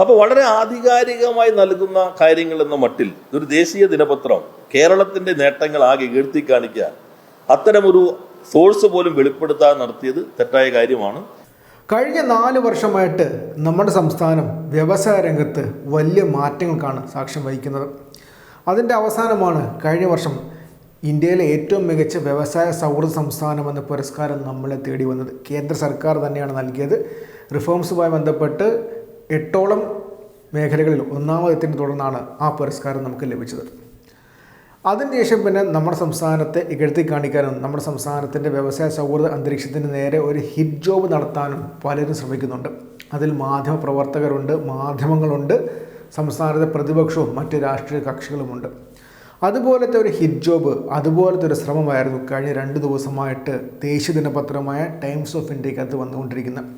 അപ്പോൾ വളരെ ആധികാരികമായി നൽകുന്ന കാര്യങ്ങൾ എന്ന മട്ടിൽ ഒരു ദേശീയ ദിനപത്രം കേരളത്തിന്റെ നേട്ടങ്ങൾ ആകെ ഉയർത്തി കാണിക്കാൻ അത്തരമൊരു സോഴ്സ് പോലും വെളിപ്പെടുത്താൻ നടത്തിയത് തെറ്റായ കാര്യമാണ്. കഴിഞ്ഞ 4 വർഷമായിട്ട് നമ്മുടെ സംസ്ഥാനം വ്യവസായ രംഗത്ത് വലിയ മാറ്റങ്ങൾക്കാണ് സാക്ഷ്യം വഹിക്കുന്നത്. അതിൻ്റെ അവസാനമാണ് കഴിഞ്ഞ വർഷം ഇന്ത്യയിലെ ഏറ്റവും മികച്ച വ്യവസായ സൗഹൃദ സംസ്ഥാനം എന്ന പുരസ്കാരം നമ്മളെ തേടി വന്നത്. കേന്ദ്ര സർക്കാർ തന്നെയാണ് നൽകിയത്. റിഫോംസുമായി ബന്ധപ്പെട്ട് 8ഓളം മേഖലകളിൽ ഒന്നാമതെത്തിനെ തുടർന്നാണ് ആ പുരസ്കാരം നമുക്ക് ലഭിച്ചത്. അതിനുശേഷം പിന്നെ നമ്മുടെ സംസ്ഥാനത്തെ ഇകഴ്ത്തി കാണിക്കാനും നമ്മുടെ സംസ്ഥാനത്തിൻ്റെ വ്യവസായ സൗഹൃദ അന്തരീക്ഷത്തിന് നേരെ ഒരു ഹിറ്റ് ജോബ് നടത്താനും പലരും ശ്രമിക്കുന്നുണ്ട്. അതിൽ മാധ്യമപ്രവർത്തകരുണ്ട്, മാധ്യമങ്ങളുണ്ട്, സംസ്ഥാനത്തെ പ്രതിപക്ഷവും മറ്റ് രാഷ്ട്രീയ കക്ഷികളുമുണ്ട്. അതുപോലത്തെ ഒരു ഹിറ്റ് ജോബ്, അതുപോലത്തെ ഒരു ശ്രമമായിരുന്നു കഴിഞ്ഞ 2 ദിവസമായിട്ട് ദേശീയ ദിനപത്രമായ ടൈംസ് ഓഫ് ഇന്ത്യക്കകത്ത് വന്നുകൊണ്ടിരിക്കുന്നത്.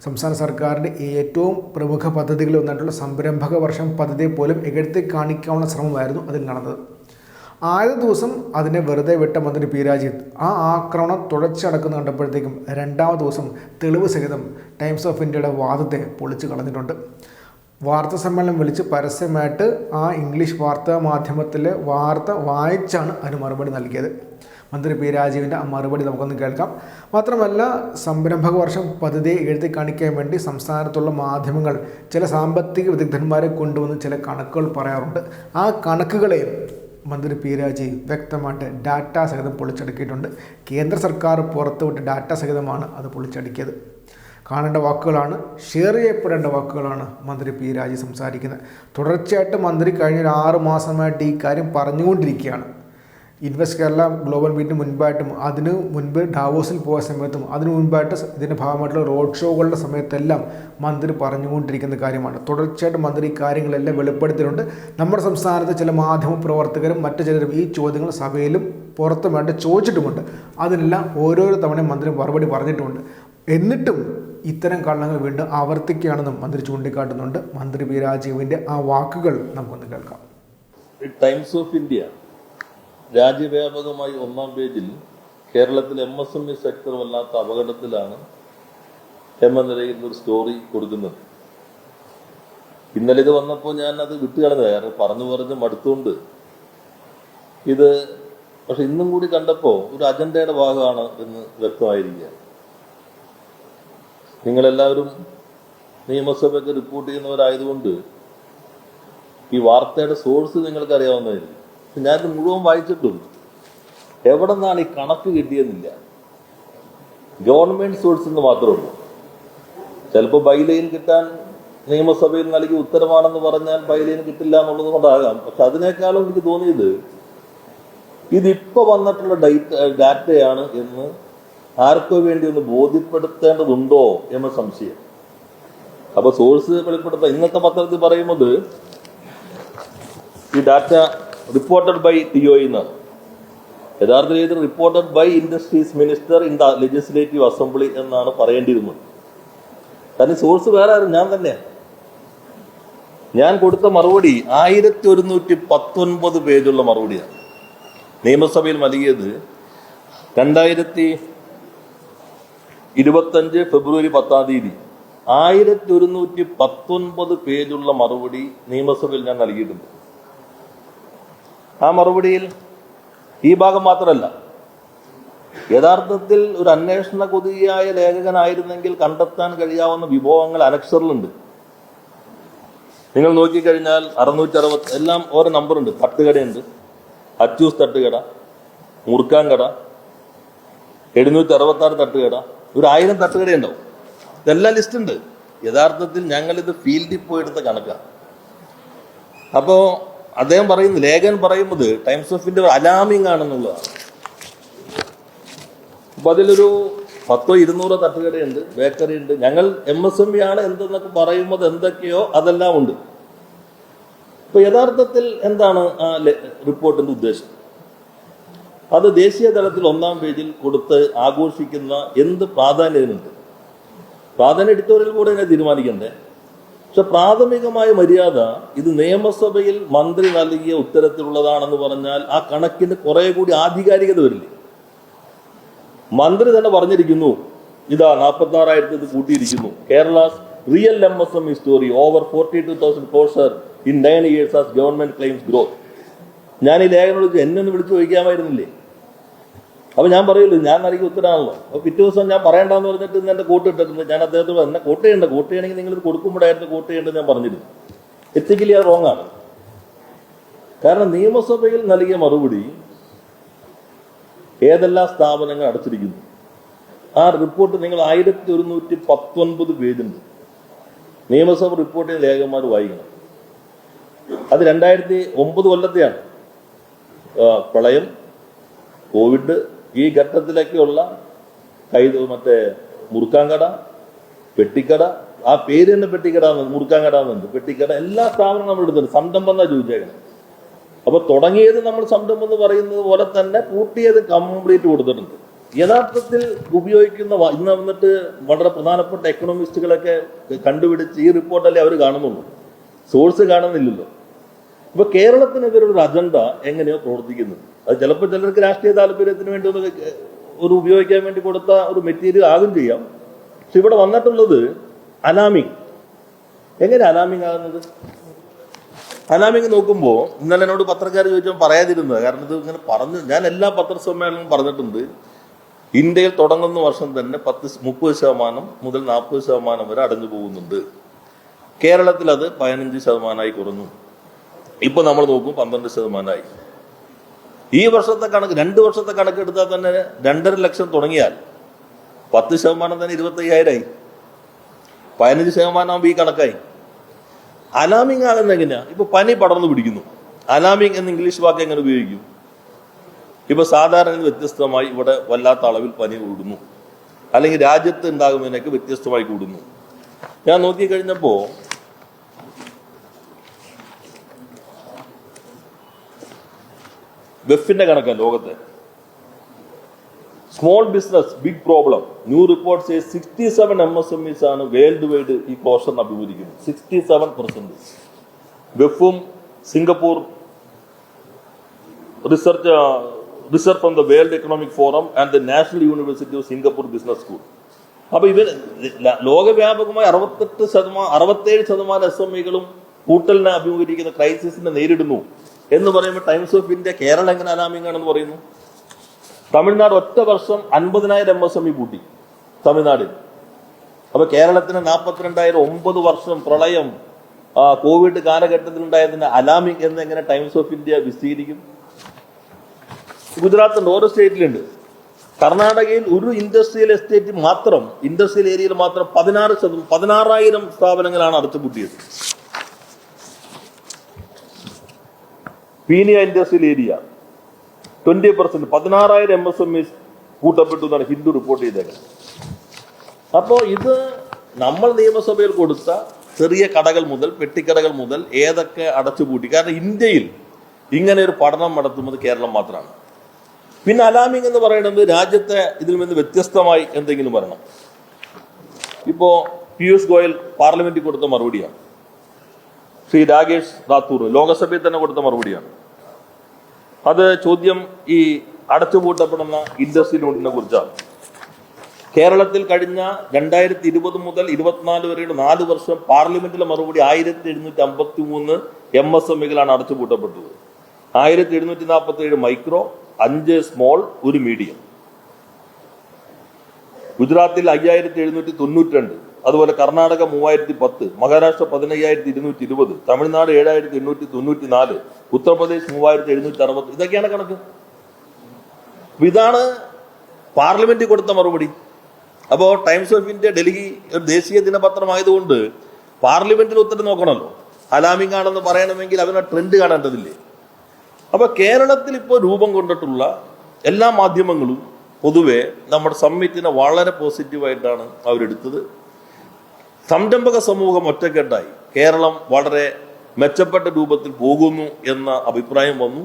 സംസ്ഥാന സർക്കാരിൻ്റെ ഏറ്റവും പ്രമുഖ പദ്ധതികളിൽ ഒന്നായിട്ടുള്ള സംരംഭക വർഷം പദ്ധതിയെ പോലും ഇകഴ്ത്തി കാണിക്കാനുള്ള ശ്രമമായിരുന്നു അതിൽ നടന്നത്. ആദ്യ ദിവസം അതിനെ വെറുതെ വിട്ട മന്ത്രി പി രാജീവ് ആ ആക്രമണം തുടച്ചടക്കുന്ന കണ്ടപ്പോഴത്തേക്കും 2ാമത്തെ ദിവസം തെളിവ് സഹിതം ടൈംസ് ഓഫ് ഇന്ത്യയുടെ വാദത്തെ പൊളിച്ചു കളഞ്ഞിട്ടുണ്ട്. വാർത്താ സമ്മേളനം വിളിച്ച് പരസ്യമായിട്ട് ആ ഇംഗ്ലീഷ് വാർത്താ മാധ്യമത്തിലെ വാർത്ത വായിച്ചാണ് അതിന് മറുപടി നൽകിയത്. മന്ത്രി പി രാജീവിൻ്റെ ആ മറുപടി നമുക്കൊന്ന് കേൾക്കാം. മാത്രമല്ല, സംരംഭക വർഷം പദ്ധതിയെ എഴുതി കാണിക്കാൻ വേണ്ടി സംസ്ഥാനത്തുള്ള മാധ്യമങ്ങൾ ചില സാമ്പത്തിക വിദഗ്ധന്മാരെ കൊണ്ടുവന്ന് ചില കണക്കുകൾ പറയാറുണ്ട്. ആ കണക്കുകളെ മന്ത്രി പി രാജീവ് വ്യക്തമായിട്ട് ഡാറ്റ സഹിതം പൊളിച്ചടുക്കിയിട്ടുണ്ട്. കേന്ദ്ര സർക്കാർ പുറത്തുവിട്ട ഡാറ്റ സഹിതമാണ് അത് പൊളിച്ചടുക്കിയത്. കാണേണ്ട വാക്കുകളാണ്, ഷെയർ ചെയ്യപ്പെടേണ്ട വാക്കുകളാണ് മന്ത്രി പി രാജീവ് സംസാരിക്കുന്നത്. തുടർച്ചയായിട്ട് മന്ത്രി കഴിഞ്ഞ 6 മാസമായിട്ട് ഈ കാര്യം പറഞ്ഞുകൊണ്ടിരിക്കുകയാണ്. ഇൻവെസ്റ്റ് കേരള ഗ്ലോബൽ മീറ്റിന് മുൻപായിട്ടും അതിന് മുൻപ് ഡാവോസിൽ പോയ സമയത്തും അതിനു മുൻപായിട്ട് ഇതിൻ്റെ ഭാഗമായിട്ടുള്ള റോഡ് ഷോകളുടെ സമയത്തെല്ലാം മന്ത്രി പറഞ്ഞുകൊണ്ടിരിക്കുന്ന കാര്യമാണ്. തുടർച്ചയായിട്ട് മന്ത്രി ഈ കാര്യങ്ങളെല്ലാം വെളിപ്പെടുത്തിയിട്ടുണ്ട്. നമ്മുടെ സംസ്ഥാനത്ത് ചില മാധ്യമ പ്രവർത്തകരും മറ്റു ചിലരും ഈ ചോദ്യങ്ങൾ സഭയിലും പുറത്തുമായിട്ട് ചോദിച്ചിട്ടുമുണ്ട്. അതിനെല്ലാം ഓരോരോ തവണ മന്ത്രി മറുപടി പറഞ്ഞിട്ടുമുണ്ട്. എന്നിട്ടും ഇത്തരം കള്ളങ്ങൾ വീണ്ടും ആവർത്തിക്കുകയാണെന്നും മന്ത്രി ചൂണ്ടിക്കാട്ടുന്നുണ്ട്. മന്ത്രി പി രാജീവിൻ്റെ ആ വാക്കുകൾ നമുക്കൊന്ന് കേൾക്കാം. ടൈംസ് ഓഫ് ഇന്ത്യ രാജ്യവ്യാപകമായി 1ാം പേജിൽ കേരളത്തിൽ MSME സെക്ടർ വല്ലാത്ത അപകടത്തിലാണ് എന്ന നിലയിൽ ഒരു സ്റ്റോറി കൊടുക്കുന്നത്. ഇന്നലെ ഇത് വന്നപ്പോൾ ഞാൻ അത് വിട്ടുകളഞ്ഞത്, കാരണം പറഞ്ഞു മടുത്തുകൊണ്ട് ഇത്. പക്ഷെ ഇന്നും കൂടി കണ്ടപ്പോൾ ഒരു അജണ്ടയുടെ ഭാഗമാണ് എന്ന് വ്യക്തമായിരിക്കുക. നിങ്ങളെല്ലാവരും നിയമസഭയൊക്കെ റിപ്പോർട്ട് ചെയ്യുന്നവരായതുകൊണ്ട് ഈ വാർത്തയുടെ സോഴ്സ് നിങ്ങൾക്ക് അറിയാവുന്നതായിരിക്കും. ഞാനിത് മുഴുവൻ വായിച്ചിട്ടുണ്ട്. എവിടെ നിന്നാണ് ഈ കണക്ക് കിട്ടിയെന്നില്ല. ഗവൺമെന്റ് സോഴ്സ് എന്ന് മാത്രമേ. ചിലപ്പോൾ ബൈലൈൻ കിട്ടാൻ നിയമസഭയിൽ നൽകിയ ഉത്തരവാണെന്ന് പറഞ്ഞാൽ ബൈലൈൻ കിട്ടില്ല എന്നുള്ളത് കൊണ്ടാകാം. പക്ഷെ അതിനേക്കാളും എനിക്ക് തോന്നിയത് ഇതിപ്പോ വന്നിട്ടുള്ള ഡാറ്റയാണ് എന്ന് ആർക്കോ വേണ്ടി ഒന്ന് ബോധ്യപ്പെടുത്തേണ്ടതുണ്ടോ എന്ന സംശയം. അപ്പൊ സോഴ്സ് വെളിപ്പെടുത്താൻ ഇന്നത്തെ പത്രത്തിൽ പറയുന്നത് ഈ ഡാറ്റ റിപ്പോർട്ടഡ് ബൈ TOI എന്നാണ്. യഥാർത്ഥ രീതിയിൽ reported by industries minister in the legislative assembly എന്നാണ് പറയേണ്ടിയിരുന്നത്. കാരണം സോഴ്സ് വേറെ ആരും, ഞാൻ തന്നെയാണ്. ഞാൻ കൊടുത്ത മറുപടി 1119 പേജുള്ള മറുപടിയാണ്. നിയമസഭയിൽ നൽകിയത് 2025 ഫെബ്രുവരി 10-ാം തീയതി 1119 പേജുള്ള മറുപടി നിയമസഭയിൽ ഞാൻ നൽകിയിട്ടുണ്ട്. ആ മറുപടിയിൽ ഈ ഭാഗം മാത്രമല്ല, യഥാർത്ഥത്തിൽ ഒരു അന്വേഷണ കൊതിയായ ലേഖകനായിരുന്നെങ്കിൽ കണ്ടെത്താൻ കഴിയാവുന്ന വിഭവങ്ങൾ അനക്ഷറിലുണ്ട്. നിങ്ങൾ നോക്കിക്കഴിഞ്ഞാൽ 660 എല്ലാം ഓരോ നമ്പറുണ്ട്. തട്ടുകടയുണ്ട്, അച്ചൂസ് തട്ടുകട, മുറുക്കാൻ കട, 766 തട്ടുകട, ഒരു 1000 തട്ടുകടയുണ്ടാവും. ഇതെല്ലാം ലിസ്റ്റ് ഉണ്ട്. യഥാർത്ഥത്തിൽ ഞങ്ങളിത് ഫീൽഡിൽ പോയെടുത്ത കണക്കാണ്. അപ്പോ അദ്ദേഹം പറയുന്നത്, ലേഖകൻ പറയുന്നത് ടൈംസ് ഓഫ് ഇന്ത്യ അലാമിംഗ് ആണെന്നുള്ളതാണ്. അപ്പൊ അതിലൊരു 100-200 തട്ടുകടയുണ്ട്, ബേക്കറി ഉണ്ട്. ഞങ്ങൾ MSME ആണ് എന്തെന്നൊക്കെ പറയുമ്പോൾ എന്തൊക്കെയോ അതെല്ലാം ഉണ്ട്. ഇപ്പൊ യഥാർത്ഥത്തിൽ എന്താണ് ആ റിപ്പോർട്ടിന്റെ ഉദ്ദേശം? അത് ദേശീയ തലത്തിൽ 1ാം പേജിൽ കൊടുത്ത് ആഘോഷിക്കുന്ന എന്ത് പ്രാധാന്യമുണ്ട്? പ്രാധാന്യ എഡിറ്റോറിയൽ കൂടെ തന്നെ തീരുമാനിക്കണ്ടേ? പക്ഷെ പ്രാഥമികമായ മര്യാദ ഇത് നിയമസഭയിൽ മന്ത്രി നൽകിയ ഉത്തരത്തിലുള്ളതാണെന്ന് പറഞ്ഞാൽ ആ കണക്കിന് കുറെ കൂടി ആധികാരികത വരില്ലേ? മന്ത്രി തന്നെ പറഞ്ഞിരിക്കുന്നു, ഇതാ 46,000 ഇത് കൂട്ടിയിരിക്കുന്നു. Kerala real MSME story. Over 42,000 crores in 9 years as government claims growth. ഞാൻ ഈ ലേഖനോട് എന്നെ ഒന്ന് വിളിച്ച് ചോദിക്കാമായിരുന്നില്ലേ? അപ്പോൾ ഞാൻ പറയുള്ളൂ, ഞാൻ നൽകിയ ഉത്തരവാണല്ലോ. അപ്പോൾ പിറ്റേ ദിവസം ഞാൻ പറയണ്ടെന്ന് പറഞ്ഞിട്ട് ഇന്ന് എൻ്റെ കോട്ട് ഇട്ടിട്ടുണ്ട്. ഞാൻ അദ്ദേഹത്തോട് എന്നെ കോട്ട് ചെയ്യണമെങ്കിൽ നിങ്ങൾ കൊടുക്കുമ്പോഴായിരുന്നു കോട്ട് ചെയ്യേണ്ടത് ഞാൻ പറഞ്ഞിരുന്നു. എത്തിക്കലി അത് റോങ് ആണ്. കാരണം നിയമസഭയിൽ നൽകിയ മറുപടി ഏതെല്ലാം സ്ഥാപനങ്ങൾ അടച്ചിരിക്കുന്നു ആ റിപ്പോർട്ട് നിങ്ങൾ 1119 പേജുണ്ട്. നിയമസഭ റിപ്പോർട്ട് ചെയ്ത ലേഖകന്മാർ വായിക്കണം. അത് 2009 കൊല്ലത്തെയാണ്. പ്രളയം, കോവിഡ്, ഈ ഘട്ടത്തിലൊക്കെയുള്ള മറ്റേ മുറുക്കാങ്കട, പെട്ടിക്കട, ആ പേര് തന്നെ പെട്ടിക്കട, മുറുക്കാങ്കട എന്നുണ്ട്, പെട്ടിക്കട, എല്ലാ സ്ഥാപനങ്ങളും നമ്മൾ എടുത്തിട്ടുണ്ട്. സംരംഭം എന്നാ ചോദിച്ചേക്കണം. അപ്പൊ തുടങ്ങിയത് നമ്മൾ സംരംഭം എന്ന് പറയുന്നത് പോലെ തന്നെ പൂട്ടിയത് കംപ്ലീറ്റ് കൊടുത്തിട്ടുണ്ട്. യഥാർത്ഥത്തിൽ ഉപയോഗിക്കുന്ന ഇന്ന് വന്നിട്ട് വളരെ പ്രധാനപ്പെട്ട എക്കണോമിസ്റ്റുകളൊക്കെ കണ്ടുപിടിച്ച് ഈ റിപ്പോർട്ടല്ലേ അവർ കാണുന്നുള്ളൂ, സോഴ്സ് കാണുന്നില്ലല്ലോ. ഇപ്പൊ കേരളത്തിനെതിരൊരു അജണ്ട എങ്ങനെയോ പ്രവർത്തിക്കുന്നത്, അത് ചിലപ്പോൾ ചിലർക്ക് രാഷ്ട്രീയ താല്പര്യത്തിന് വേണ്ടി ഒരു ഉപയോഗിക്കാൻ വേണ്ടി കൊടുത്ത ഒരു മെറ്റീരിയൽ ആകും ചെയ്യാം. പക്ഷെ ഇവിടെ വന്നിട്ടുള്ളത് അലാമിങ്. എങ്ങനെ അലാമിങ് ആകുന്നത്? അലാമിങ് നോക്കുമ്പോൾ ഇന്നലെ എന്നോട് പത്രക്കാർ ചോദിച്ചാൽ പറയാതിരുന്നത്, കാരണം ഇത് ഇങ്ങനെ പറഞ്ഞു, ഞാൻ എല്ലാ പത്രസമ്മേളനവും പറഞ്ഞിട്ടുണ്ട്. ഇന്ത്യയിൽ തുടങ്ങുന്ന വർഷം തന്നെ 30% മുതൽ 40% വരെ അടഞ്ഞു പോകുന്നുണ്ട്. കേരളത്തിൽ അത് 15% കുറഞ്ഞു. ഇപ്പൊ നമ്മൾ നോക്കും 12%. ഈ വർഷത്തെ കണക്ക് 2 വർഷത്തെ കണക്കെടുത്താൽ തന്നെ 2.5 ലക്ഷം തുടങ്ങിയാൽ 10% തന്നെ 25,000 15% ഈ കണക്കായി. അലാമിങ് ആകുന്ന എങ്ങനെയാ? ഇപ്പൊ പനി പടർന്നു പിടിക്കുന്നു, അലാമിങ് എന്ന ഇംഗ്ലീഷ് വാക്ക് എങ്ങനെ ഉപയോഗിക്കും? ഇപ്പൊ സാധാരണ വ്യത്യസ്തമായി ഇവിടെ വല്ലാത്ത അളവിൽ പനി കൂടുന്നു, അല്ലെങ്കിൽ രാജ്യത്ത് ഉണ്ടാകുന്നതിനൊക്കെ വ്യത്യസ്തമായി കൂടുന്നു. ഞാൻ നോക്കിക്കഴിഞ്ഞപ്പോ വെഫിന്റെ കണക്കാണ് ലോകത്തെ. Small business big problem. New report 67 MSMEs ആണ് വേൾഡ് വൈഡ് ഈ ക്ലോഷറിന് അഭിമുഖീകരിക്കുന്നത്. 67%. വെഫും Singapore research from the world economic forum and the national university of Singapore business school. അപ്പൊ ഇവർ ലോകവ്യാപകമായി 67% SMEകളും കൂട്ടലിനെ അഭിമുഖീകരിക്കുന്ന ക്രൈസിസിനെ നേരിടുന്നു എന്ന് പറയുമ്പോൾ ടൈംസ് ഓഫ് ഇന്ത്യ കേരളം എങ്ങനെ അലാമിംഗ് ആണെന്ന് പറയുന്നു. തമിഴ്നാട് ഒറ്റ വർഷം 50,000 MSME കൂട്ടി തമിഴ്നാടിൽ. അപ്പൊ കേരളത്തിന് 42,000. 9 വർഷം പ്രളയം, കോവിഡ് കാലഘട്ടത്തിൽ ഉണ്ടായതിന് അലാമിംഗ് എന്ന് എങ്ങനെ ടൈംസ് ഓഫ് ഇന്ത്യ വിശദീകരിക്കും? ഗുജറാത്തുണ്ട്, ഓരോ സ്റ്റേറ്റിലുണ്ട്. കർണാടകയിൽ ഒരു ഇൻഡസ്ട്രിയൽ എസ്റ്റേറ്റ് മാത്രം, ഇൻഡസ്ട്രിയൽ ഏരിയയിൽ മാത്രം 16,000 സ്ഥാപനങ്ങളാണ് അടച്ചുപൂട്ടിയത്. പീനിയ ഇൻഡസ്ട്രിയൽ ഏരിയ 20%, 16,000 MSMEs കൂട്ടപ്പെട്ടു എന്നാണ് ഹിന്ദു റിപ്പോർട്ട് ചെയ്തേക്കുന്നത്. അപ്പോൾ ഇത് നമ്മൾ നിയമസഭയിൽ കൊടുത്ത ചെറിയ കടകൾ മുതൽ പെട്ടിക്കടകൾ മുതൽ ഏതൊക്കെ അടച്ചുപൂട്ടി. കാരണം ഇന്ത്യയിൽ ഇങ്ങനെ ഒരു പഠനം നടത്തുന്നത് കേരളം മാത്രമാണ്. പിന്നെ അലാമിംഗ് എന്ന് പറയുന്നത് രാജ്യത്തെ ഇതിൽ നിന്ന് വ്യത്യസ്തമായി എന്തെങ്കിലും വരണം. ഇപ്പോ പീയൂഷ് ഗോയൽ പാർലമെന്റിൽ കൊടുത്ത മറുപടിയാണ്. ശ്രീ രാകേഷ് റാത്തൂർ ലോകസഭയിൽ തന്നെ കൊടുത്ത മറുപടിയാണ്. അത് ചോദ്യം ഈ അടച്ചുപൂട്ടപ്പെടുന്ന ഇൻഡസ്ട്രി നോട്ടിനെ കുറിച്ചാണ്. കേരളത്തിൽ കഴിഞ്ഞ 2020 മുതൽ 24 വരെയുള്ള 4 വർഷം പാർലമെന്റിലെ മറുപടി 1753 MSMEകളാണ് അടച്ചുപൂട്ടപ്പെട്ടത്. 1747 മൈക്രോ, 5 സ്മോൾ, 1 മീഡിയം. ഗുജറാത്തിൽ 5,792, അതുപോലെ കർണാടക 3,010, മഹാരാഷ്ട്ര 15,220, തമിഴ്നാട് 7,894, ഉത്തർപ്രദേശ് 3,760. ഇതൊക്കെയാണ് കണക്ക്. ഇതാണ് പാർലമെന്റിൽ കൊടുത്ത മറുപടി. അപ്പോൾ ടൈംസ് ഓഫ് ഇന്ത്യ ഡൽഹി ഒരു ദേശീയ ദിനപത്രമായതുകൊണ്ട് പാർലമെന്റിൽ ഉത്തരം നോക്കണമല്ലോ. അലാമിംഗ് ആണെന്ന് പറയണമെങ്കിൽ അവരുടെ ട്രെൻഡ് കാണേണ്ടതില്ലേ? അപ്പൊ കേരളത്തിൽ ഇപ്പോൾ രൂപം കൊണ്ടിട്ടുള്ള എല്ലാ മാധ്യമങ്ങളും പൊതുവെ നമ്മുടെ സമ്മിറ്റിനെ വളരെ പോസിറ്റീവായിട്ടാണ് അവരെടുത്തത്. സംരംഭക സമൂഹം ഒറ്റക്കെട്ടായി കേരളം വളരെ മെച്ചപ്പെട്ട രൂപത്തിൽ പോകുന്നു എന്ന അഭിപ്രായം വന്നു.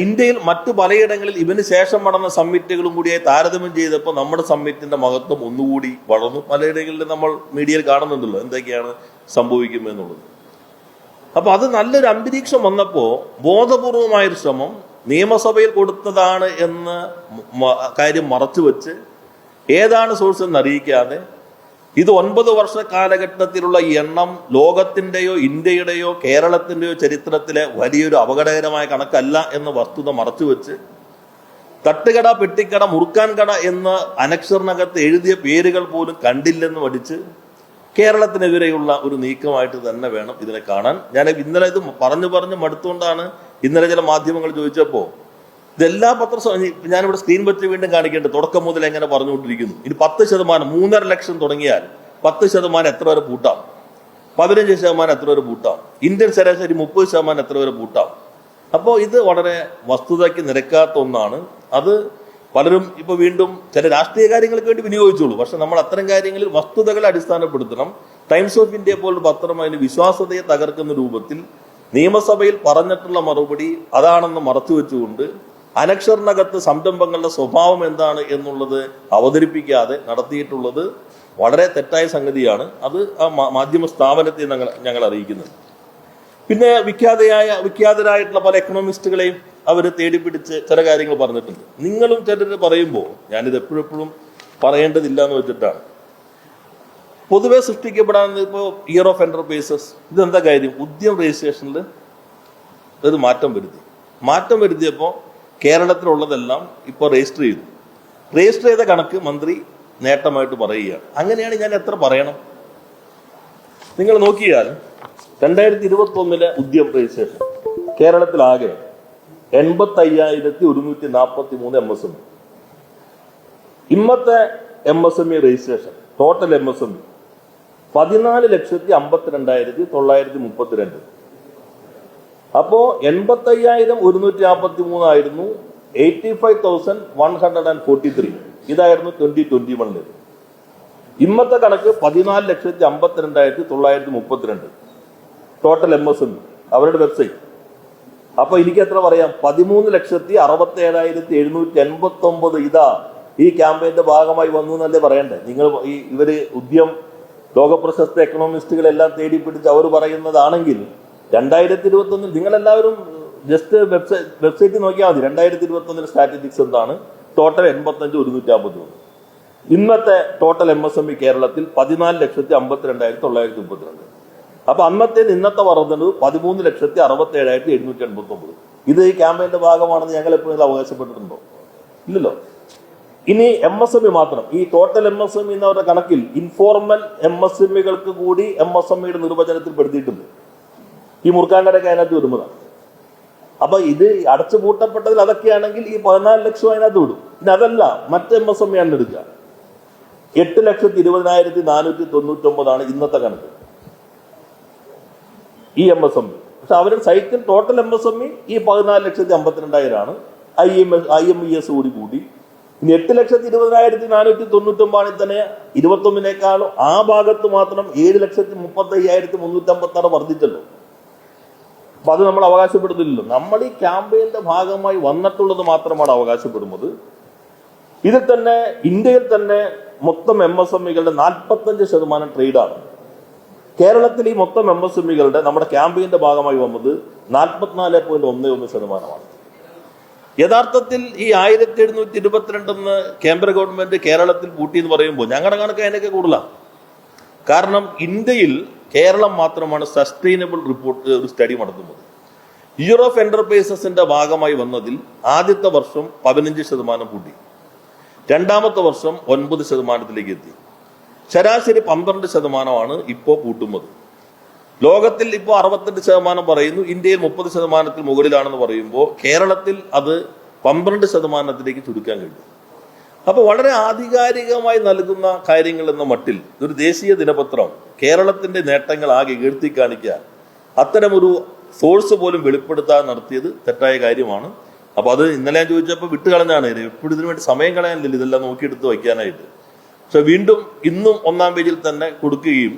ഇന്ത്യയിൽ മറ്റു പലയിടങ്ങളിൽ ഇവന് ശേഷം നടന്ന സമ്മിറ്റുകളും കൂടിയായി താരതമ്യം ചെയ്തപ്പോൾ നമ്മുടെ സമ്മിറ്റിന്റെ മഹത്വം ഒന്നുകൂടി വളർന്നു. പലയിടങ്ങളിലും നമ്മൾ മീഡിയയിൽ കാണുന്നുണ്ടല്ലോ എന്തൊക്കെയാണ് സംഭവിക്കുമെന്നുള്ളത്. അപ്പൊ അത് നല്ലൊരു അന്തരീക്ഷം വന്നപ്പോൾ ബോധപൂർവമായൊരു ശ്രമം നിയമസഭയിൽ കൊടുത്തതാണ് എന്ന കാര്യം മറച്ചുവെച്ച് ഏതാണ് സോഴ്സ് എന്ന് അറിയിക്കാതെ ഇത് 9 വർഷ കാലഘട്ടത്തിലുള്ള ഈ എണ്ണം ലോകത്തിന്റെയോ ഇന്ത്യയുടെയോ കേരളത്തിന്റെയോ ചരിത്രത്തിലെ വലിയൊരു അപകടകരമായ കണക്കല്ല എന്ന വസ്തുത മറച്ചുവെച്ച് തട്ടുകട, പെട്ടിക്കട, മുറുക്കാൻ കട എന്ന അനക്ഷറിനകത്ത് എഴുതിയ പേരുകൾ പോലും കണ്ടില്ലെന്ന് പഠിച്ച് കേരളത്തിനെതിരെയുള്ള ഒരു നീക്കമായിട്ട് തന്നെ വേണം ഇതിനെ കാണാൻ. ഞാൻ ഇന്നലെ ഇത് പറഞ്ഞു മടുത്തുകൊണ്ടാണ് ഇന്നലെ ചില മാധ്യമങ്ങൾ ചോദിച്ചപ്പോൾ ഇതെല്ലാ ഞാനിവിടെ സ്ക്രീൻ വെച്ച് വീണ്ടും കാണിക്കേണ്ടത് തുടക്കം മുതൽ എങ്ങനെ പറഞ്ഞുകൊണ്ടിരിക്കുന്നു. ഇനി 10%, 3.5 ലക്ഷം തുടങ്ങിയാൽ 10% എത്ര വരെ പൂട്ടാം, 15% എത്ര വരെ പൂട്ടാം, ഇന്ത്യൻ ശരാശരി 30% എത്ര വരെ പൂട്ടാം. അപ്പോൾ ഇത് വളരെ വസ്തുതയ്ക്ക് നിരക്കാത്ത ഒന്നാണ്. അത് പലരും ഇപ്പൊ വീണ്ടും ചില രാഷ്ട്രീയ കാര്യങ്ങൾക്ക് വേണ്ടി വിനിയോഗിച്ചോളൂ. പക്ഷെ നമ്മൾ അത്തരം കാര്യങ്ങളിൽ വസ്തുതകളെ അടിസ്ഥാനപ്പെടുത്തണം. ടൈംസ് ഓഫ് ഇന്ത്യ പോലുള്ള പത്രം അതിന് വിശ്വാസ്യതയെ തകർക്കുന്ന രൂപത്തിൽ നിയമസഭയിൽ പറഞ്ഞിട്ടുള്ള മറുപടി അതാണെന്ന് മറച്ചുവെച്ചുകൊണ്ട് അനക്ഷറിനകത്ത് സംരംഭങ്ങളുടെ സ്വഭാവം എന്താണ് എന്നുള്ളത് അവതരിപ്പിക്കാതെ നടത്തിയിട്ടുള്ളത് വളരെ തെറ്റായ സംഗതിയാണ്. അത് ആ മാധ്യമ സ്ഥാപനത്തെ ഞങ്ങൾ അറിയിക്കുന്നത്. പിന്നെ വിഖ്യാതരായിട്ടുള്ള പല എക്കണോമിസ്റ്റുകളെയും അവർ തേടിപ്പിടിച്ച് ചില കാര്യങ്ങൾ പറഞ്ഞിട്ടുണ്ട്. നിങ്ങളും ചിലർ പറയുമ്പോൾ ഞാനിത് എപ്പോഴും പറയേണ്ടതില്ല എന്ന് വെച്ചിട്ടാണ്. പൊതുവെ സൃഷ്ടിക്കപ്പെടാൻ ഇപ്പോൾ ഇയർ ഓഫ് എന്റർപ്രൈസസ് ഇതെന്താ കാര്യം? ഉദ്യം രജിസ്ട്രേഷനിൽ ഒരു മാറ്റം വരുത്തിയപ്പോൾ കേരളത്തിലുള്ളതെല്ലാം ഇപ്പോൾ രജിസ്റ്റർ ചെയ്ത കണക്ക് മന്ത്രി നേട്ടമായിട്ട് പറയുകയാണ്. അങ്ങനെയാണ് ഞാൻ എത്ര പറയണം? നിങ്ങൾ നോക്കിയാൽ 2021 ഉദ്യം രജിസ്ട്രേഷൻ കേരളത്തിലാകെ 85,143 MSME. ഇന്നത്തെ MSME രജിസ്ട്രേഷൻ ടോട്ടൽ MSME 14,52,932. അപ്പോ 85,143 ആയിരുന്നു 85,143. ഇതായിരുന്നു 2021. ഇന്നത്തെ കണക്ക് 14,52,932 ടോട്ടൽ MSME അവരുടെ വെബ്സൈറ്റ്. അപ്പൊ എനിക്ക് എത്ര പറയാം? 13,67,789 ഇതാ ഈ ക്യാമ്പയിന്റെ ഭാഗമായി വന്നു എന്നല്ലേ പറയണ്ടേ? നിങ്ങൾ ഇവര് ഉദ്യം ലോകപ്രശസ്ത എക്കണോമിസ്റ്റുകളെല്ലാം തേടിപ്പിടിച്ച് അവർ പറയുന്നതാണെങ്കിൽ 2021 നിങ്ങളെല്ലാവരും ജസ്റ്റ് വെബ്സൈറ്റിൽ നോക്കിയാൽ മതി. 2021 സ്റ്റാറ്റിസ്റ്റിക്സ് എന്താണ്? ടോട്ടൽ 85,153. ഇന്നത്തെ ടോട്ടൽ MSME കേരളത്തിൽ 14,52,932. അപ്പൊ അന്നത്തെ ഇന്നത്തെ വർധനവ് 13,67,789. ഇത് ഈ ക്യാമ്പയിന്റെ ഭാഗമാണെന്ന് ഞങ്ങൾ എപ്പോഴും അവകാശപ്പെട്ടിട്ടുണ്ടോ? ഇല്ലല്ലോ. ഇനി MSME മാത്രം, ഈ ടോട്ടൽ MSME എന്നവരുടെ കണക്കിൽ ഇൻഫോർമൽ MSMEകൾക്ക് കൂടി MSMEയുടെ നിർവചനത്തിൽ പെടുത്തിയിട്ടുണ്ട്. ഈ മുറുക്കാൻകടയൊക്കെ അതിനകത്ത് വരുന്നതാണ്. അപ്പൊ ഇത് അടച്ചുപൂട്ടപ്പെട്ടതിൽ അതൊക്കെയാണെങ്കിൽ ഈ 14 ലക്ഷം അതിനകത്ത് വിടും. പിന്നെ അതല്ല, മറ്റ് MSME ആണ് എടുക്കുക. 8,20,499 ഇന്നത്തെ കണക്ക് ഈ MSME. പക്ഷെ അവരുടെ സൈറ്റിൽ ടോട്ടൽ MSME ഈ 14,52,000 IMES കൂടി. ഇനി 8,20,499 തന്നെ 21 ആ ഭാഗത്ത് മാത്രം 7,35,356 വർദ്ധിച്ചല്ലോ. അപ്പൊ അത് നമ്മൾ അവകാശപ്പെടുന്നില്ലല്ലോ. നമ്മൾ ഈ ക്യാമ്പയിന്റെ ഭാഗമായി വന്നിട്ടുള്ളത് മാത്രമാണ് അവകാശപ്പെടുന്നത്. ഇതിൽ തന്നെ ഇന്ത്യയിൽ തന്നെ മൊത്തം MSMEകളുടെ 45% ട്രേഡാണ്. കേരളത്തിൽ ഈ മൊത്തം MSMEകളുടെ നമ്മുടെ ക്യാമ്പയിന്റെ ഭാഗമായി വന്നത് 44.11%. യഥാർത്ഥത്തിൽ ഈ 1,722 കേന്ദ്ര ഗവൺമെന്റ് കേരളത്തിൽ പൂട്ടി എന്ന് പറയുമ്പോൾ ഞങ്ങളുടെ കണക്ക് അതിനൊക്കെ കൂടുതലാണ്. കാരണം ഇന്ത്യയിൽ കേരളം മാത്രമാണ് സസ്റ്റൈനബിൾ റിപ്പോർട്ട് ഒരു സ്റ്റഡി നടത്തുന്നത്. ഇയർ ഓഫ് എന്റർപ്രൈസസിന്റെ ഭാഗമായി വന്നതിൽ ആദ്യത്തെ വർഷം 15% പൂട്ടി, രണ്ടാമത്തെ വർഷം 9% എത്തി. ശരാശരി 12% ഇപ്പോൾ പൂട്ടുന്നത്. ലോകത്തിൽ ഇപ്പോൾ 68% പറയുന്നു, ഇന്ത്യയിൽ 30% മുകളിലാണെന്ന് പറയുമ്പോൾ കേരളത്തിൽ അത് 12% ചുരുക്കാൻ കഴിയും. അപ്പൊ വളരെ ആധികാരികമായി നൽകുന്ന കാര്യങ്ങൾ എന്ന മട്ടിൽ ഒരു ദേശീയ ദിനപത്രം കേരളത്തിന്റെ നേട്ടങ്ങൾ ആകെ ഉയർത്തി കാണിക്കാൻ അത്തരമൊരു സോഴ്സ് പോലും വെളിപ്പെടുത്താൻ നടത്തിയത് തെറ്റായ കാര്യമാണ്. അപ്പൊ അത് ഇന്നലെ ഞാൻ ചോദിച്ചപ്പോൾ വിട്ടുകളഞ്ഞാണ്. എപ്പോഴും ഇതിനു വേണ്ടി സമയം കളയാനില്ല ഇതെല്ലാം നോക്കിയെടുത്ത് വയ്ക്കാനായിട്ട്. പക്ഷെ വീണ്ടും ഇന്നും 1-ാം പേജിൽ തന്നെ കൊടുക്കുകയും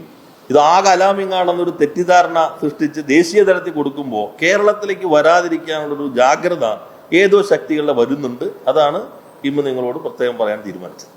ഇത് ആകെ അലാമിങ്ങാണെന്നൊരു തെറ്റിദ്ധാരണ സൃഷ്ടിച്ച് ദേശീയ തലത്തിൽ കൊടുക്കുമ്പോൾ കേരളത്തിലേക്ക് വരാതിരിക്കാനുള്ളൊരു ജാഗ്രത ഏതോ ശക്തികളുടെ വരുന്നുണ്ട്. അതാണ് ഇന്ന് നിങ്ങളോട് പ്രത്യേകം പറയാൻ തീരുമാനിച്ചത്.